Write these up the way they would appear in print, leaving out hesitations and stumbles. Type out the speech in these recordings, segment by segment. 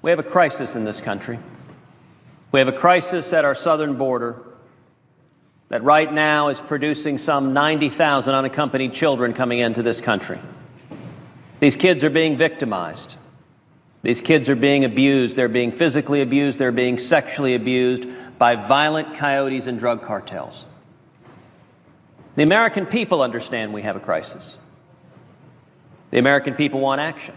We have a crisis in this country. We have a crisis at our southern border that right now is producing some 90,000 unaccompanied children coming into this country. These kids are being victimized. These kids are being abused. They're being physically abused. They're being sexually abused by violent coyotes and drug cartels. The American people understand we have a crisis. The American people want action.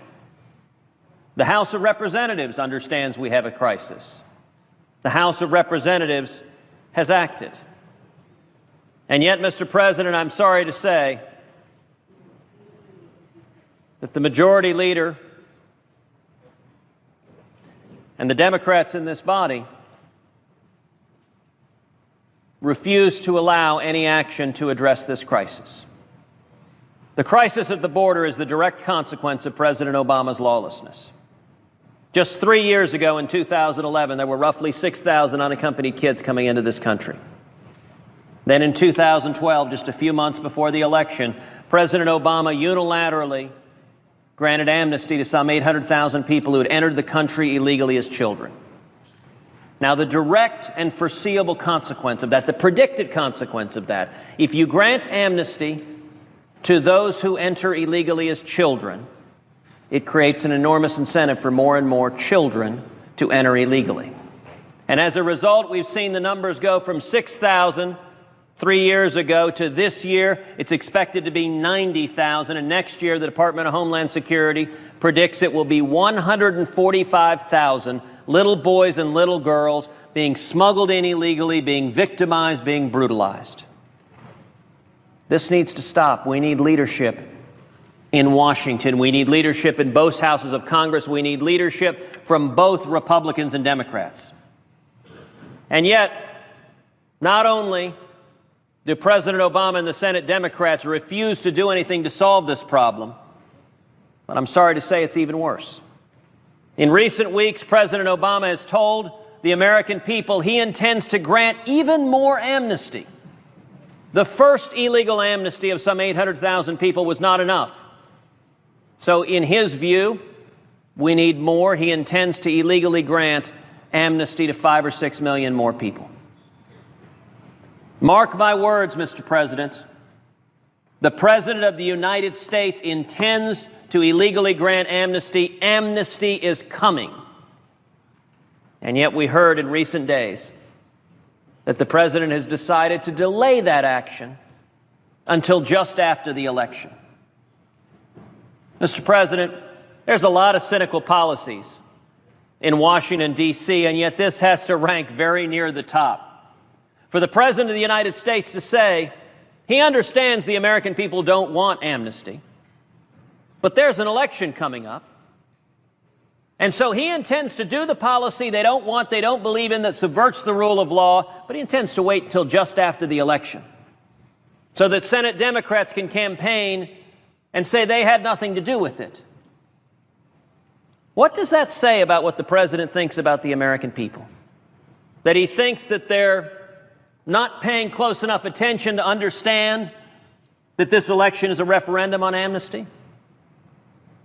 The House of Representatives understands we have a crisis. The House of Representatives has acted. And yet, Mr. President, I'm sorry to say that the majority leader and the Democrats in this body refuse to allow any action to address this crisis. The crisis at the border is the direct consequence of President Obama's lawlessness. Just 3 years ago, in 2011, there were roughly 6,000 unaccompanied kids coming into this country. Then in 2012, just a few months before the election, President Obama unilaterally granted amnesty to some 800,000 people who had entered the country illegally as children. Now, the direct and foreseeable consequence of that, the predicted consequence of that, if you grant amnesty to those who enter illegally as children, it creates an enormous incentive for more and more children to enter illegally. And as a result, we've seen the numbers go from 6,000 3 years ago to this year. It's expected to be 90,000. And next year, the Department of Homeland Security predicts it will be 145,000 little boys and little girls being smuggled in illegally, being victimized, being brutalized. This needs to stop. We need leadership in Washington. We need leadership in both houses of Congress. We need leadership from both Republicans and Democrats. And yet, not only do President Obama and the Senate Democrats refuse to do anything to solve this problem, but I'm sorry to say it's even worse. In recent weeks, President Obama has told the American people he intends to grant even more amnesty. The first illegal amnesty of some 800,000 people was not enough. So in his view, we need more. He intends to illegally grant amnesty to 5 or 6 million more people. Mark my words, Mr. President. The President of the United States intends to illegally grant amnesty. Amnesty is coming. And yet we heard in recent days that the President has decided to delay that action until just after the election. Mr. President, there's a lot of cynical policies in Washington, D.C., and yet this has to rank very near the top. For the President of the United States to say he understands the American people don't want amnesty, but there's an election coming up, and so he intends to do the policy they don't want, they don't believe in, that subverts the rule of law, but he intends to wait until just after the election so that Senate Democrats can campaign and say they had nothing to do with it. What does that say about what the President thinks about the American people? That he thinks that they're not paying close enough attention to understand that this election is a referendum on amnesty?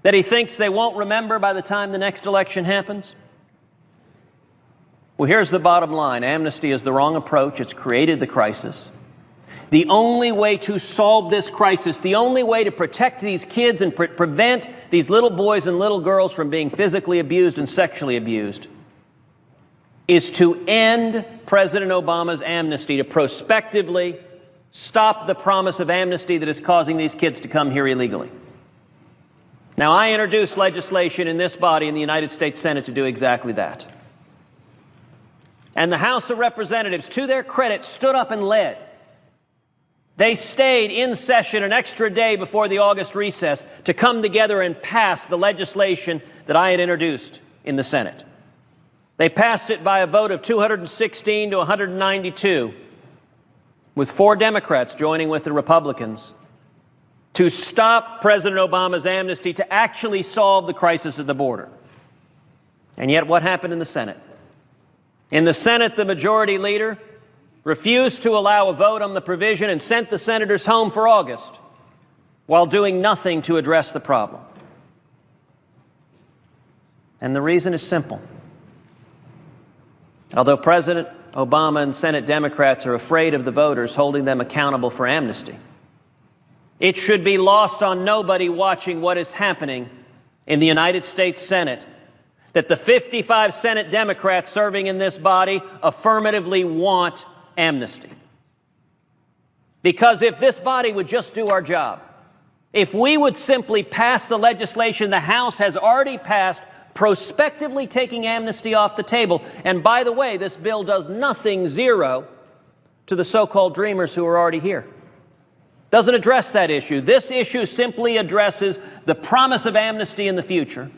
That he thinks they won't remember by the time the next election happens? Well, here's the bottom line. Amnesty is the wrong approach. It's created the crisis. The only way to solve this crisis, the only way to protect these kids and prevent these little boys and little girls from being physically abused and sexually abused, is to end President Obama's amnesty, to prospectively stop the promise of amnesty that is causing these kids to come here illegally. Now, I introduced legislation in this body in the United States Senate to do exactly that. And the House of Representatives, to their credit, stood up and led. They stayed in session an extra day before the August recess to come together and pass the legislation that I had introduced in the Senate. They passed it by a vote of 216 to 192, with 4 Democrats joining with the Republicans, to stop President Obama's amnesty, to actually solve the crisis at the border. And yet what happened in the Senate? In the Senate, the majority leader refused to allow a vote on the provision and sent the senators home for August while doing nothing to address the problem. And the reason is simple. Although President Obama and Senate Democrats are afraid of the voters holding them accountable for amnesty, it should be lost on nobody watching what is happening in the United States Senate that the 55 Senate Democrats serving in this body affirmatively want amnesty. Because if this body would just do our job, if we would simply pass the legislation the House has already passed, prospectively taking amnesty off the table, and by the way, this bill does nothing, zero, to the so-called dreamers who are already here. Doesn't address that issue. This issue simply addresses the promise of amnesty in the future.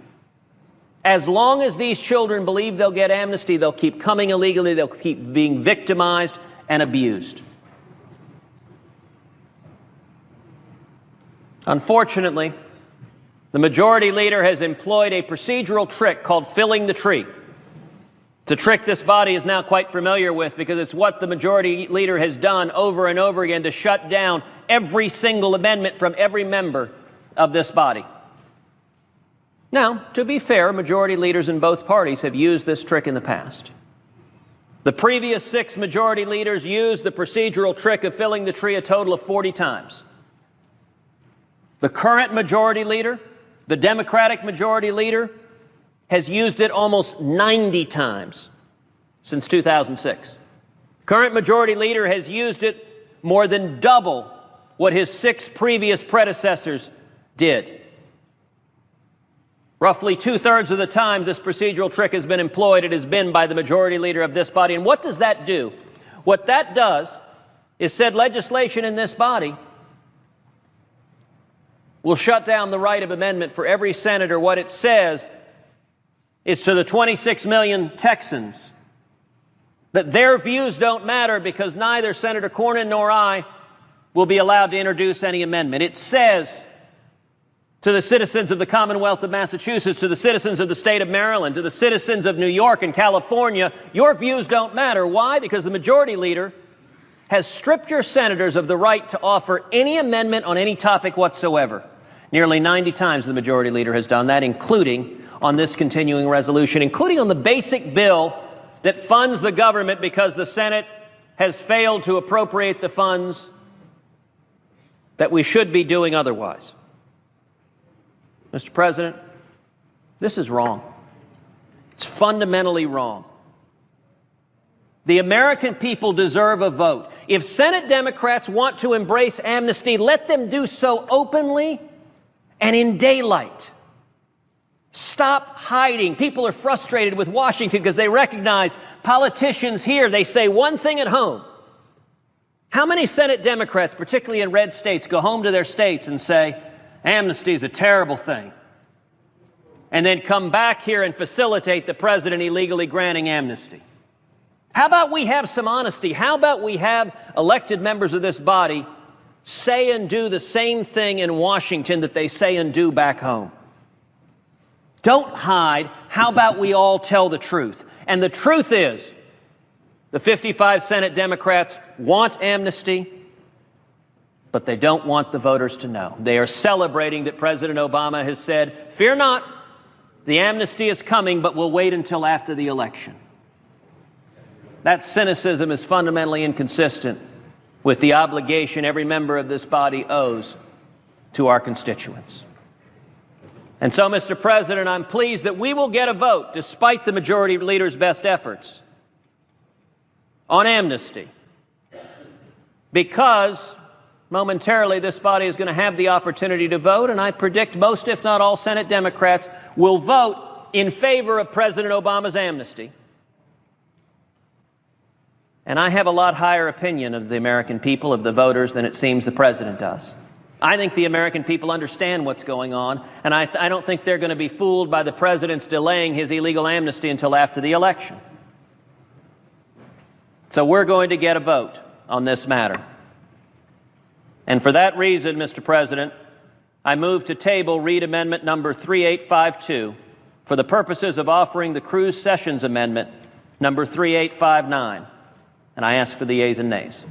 As long as these children believe they'll get amnesty, they'll keep coming illegally, they'll keep being victimized and abused. Unfortunately, the majority leader has employed a procedural trick called filling the tree. It's a trick this body is now quite familiar with because it's what the majority leader has done over and over again to shut down every single amendment from every member of this body. Now, to be fair, majority leaders in both parties have used this trick in the past. The previous 6 majority leaders used the procedural trick of filling the tree a total of 40 times. The current majority leader, the Democratic majority leader, has used it almost 90 times since 2006. Current majority leader has used it more than double what his 6 previous predecessors did. Roughly 2/3 of the time this procedural trick has been employed, it has been by the majority leader of this body. And what does that do? What that does is said legislation in this body will shut down the right of amendment for every senator. What it says is to the 26 million Texans that their views don't matter because neither Senator Cornyn nor I will be allowed to introduce any amendment. It says to the citizens of the Commonwealth of Massachusetts, to the citizens of the state of Maryland, to the citizens of New York and California, your views don't matter. Why? Because the majority leader has stripped your senators of the right to offer any amendment on any topic whatsoever. Nearly 90 times the majority leader has done that, including on this continuing resolution, including on the basic bill that funds the government because the Senate has failed to appropriate the funds that we should be doing otherwise. Mr. President, this is wrong. It's fundamentally wrong. The American people deserve a vote. If Senate Democrats want to embrace amnesty, let them do so openly and in daylight. Stop hiding. People are frustrated with Washington because they recognize politicians here, they say one thing at home. How many Senate Democrats, particularly in red states, go home to their states and say, amnesty is a terrible thing, and then come back here and facilitate the president illegally granting amnesty? How about we have some honesty? How about we have elected members of this body say and do the same thing in Washington that they say and do back home? Don't hide. How about we all tell the truth? And the truth is, the 55 Senate Democrats want amnesty, but they don't want the voters to know. They are celebrating that President Obama has said, fear not, the amnesty is coming, but we'll wait until after the election. That cynicism is fundamentally inconsistent with the obligation every member of this body owes to our constituents. And so, Mr. President, I'm pleased that we will get a vote, despite the majority leader's best efforts, on amnesty, because momentarily this body is going to have the opportunity to vote, and I predict most, if not all, Senate Democrats will vote in favor of President Obama's amnesty. And I have a lot higher opinion of the American people, of the voters, than it seems the president does. I think the American people understand what's going on, and I don't think they're going to be fooled by the president's delaying his illegal amnesty until after the election. So we're going to get a vote on this matter. And for that reason, Mr. President, I move to table Reid Amendment number 3852 for the purposes of offering the Cruz Sessions Amendment number 3859. And I ask for the yeas and nays.